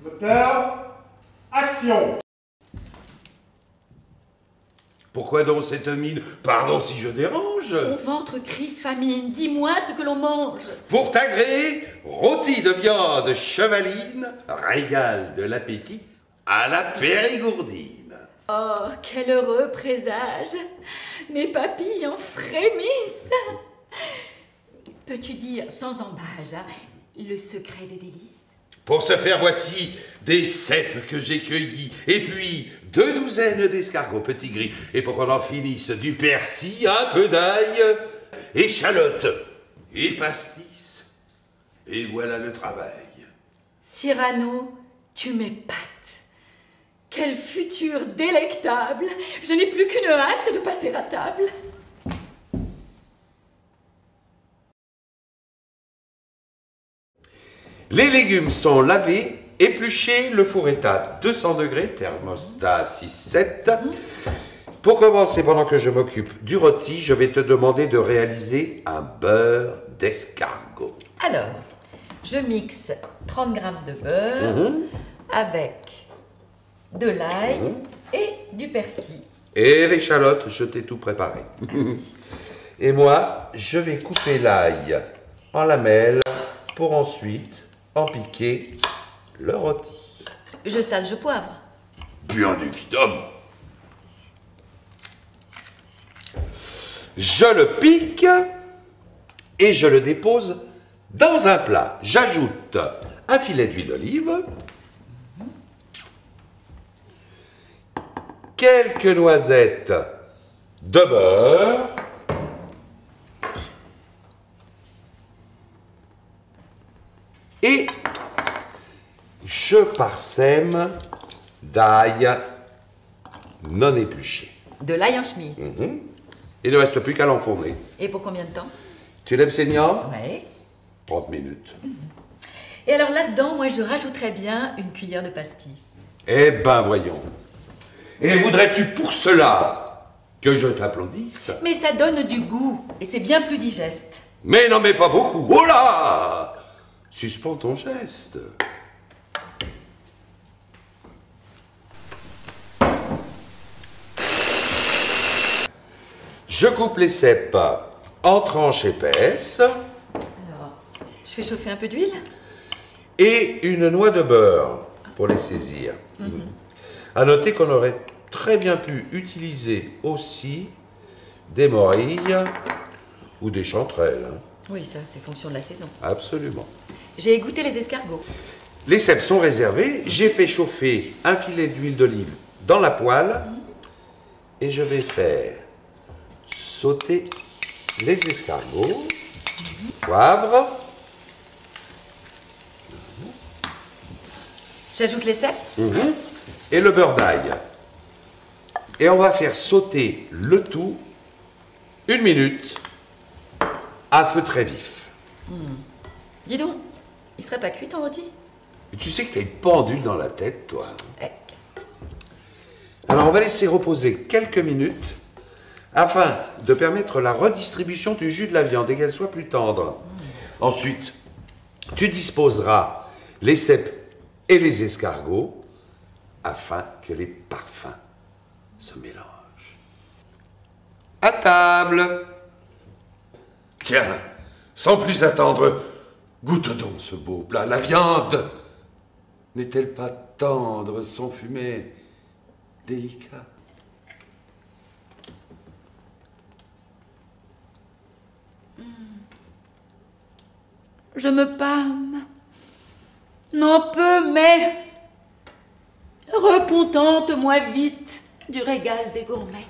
Moteur, action! Pourquoi donc cette mine? Pardon si je dérange. Mon ventre crie famine. Dis-moi ce que l'on mange. Pour t'agréer, rôti de viande chevaline, régal de l'appétit à la périgourdine. Oh, quel heureux présage. Mes papilles en frémissent. Peux-tu dire, sans embâge, le secret des délices? Pour ce faire, voici des cèpes que j'ai cueillis, et puis 2 douzaines d'escargots petits gris, et pour qu'on en finisse, du persil, un peu d'ail, échalotes et pastis. Et voilà le travail. Cyrano, tu m'épates. Quel futur délectable. Je n'ai plus qu'une hâte, c'est de passer à table. Les légumes sont lavés, épluchés, le four est à 200 degrés, thermostat 6-7. Pour commencer, pendant que je m'occupe du rôti, je vais te demander de réaliser un beurre d'escargot. Alors, je mixe 30 g de beurre avec de l'ail et du persil. Et l'échalote, je t'ai tout préparé. Et moi, je vais couper l'ail en lamelles pour ensuite en piquer le rôti. Je sale, je poivre. Bien évidemment. Je le pique et je le dépose dans un plat. J'ajoute un filet d'huile d'olive, quelques noisettes de beurre, et je parsème d'ail non épluché. De l'ail en chemise. Il ne reste plus qu'à l'enfourner. Et pour combien de temps? Tu l'aimes saignant? Oui. 30 minutes. Et alors là-dedans, moi je rajouterais bien une cuillère de pastis. Eh ben voyons. Et voudrais-tu pour cela que je t'applaudisse? Mais ça donne du goût et c'est bien plus digeste. Mais n'en mets pas beaucoup. Oh là! Suspends ton geste. Je coupe les cèpes en tranches épaisses. Alors, je fais chauffer un peu d'huile. Et une noix de beurre pour les saisir. À noter qu'on aurait très bien pu utiliser aussi des morilles ou des chanterelles. Oui, ça c'est fonction de la saison. Absolument. J'ai goûté les escargots. Les cèpes sont réservés. J'ai fait chauffer un filet d'huile d'olive dans la poêle et je vais faire sauter les escargots, poivre. J'ajoute les cèpes. Et le beurre d'ail. Et on va faire sauter le tout 1 minute à feu très vif. Dis donc, il serait pas cuit ton rôti? Et tu sais que tu as une pendule dans la tête, toi. Eh. Alors on va laisser reposer quelques minutes afin de permettre la redistribution du jus de la viande et qu'elle soit plus tendre. Ensuite, tu disposeras les cèpes et les escargots afin que les parfums se mélangent. À table! Tiens, sans plus attendre, goûte donc ce beau plat. La viande n'est-elle pas tendre, son fumet délicat? Je me pâme. N'en peux, mais recontente-moi vite du régal des gourmets.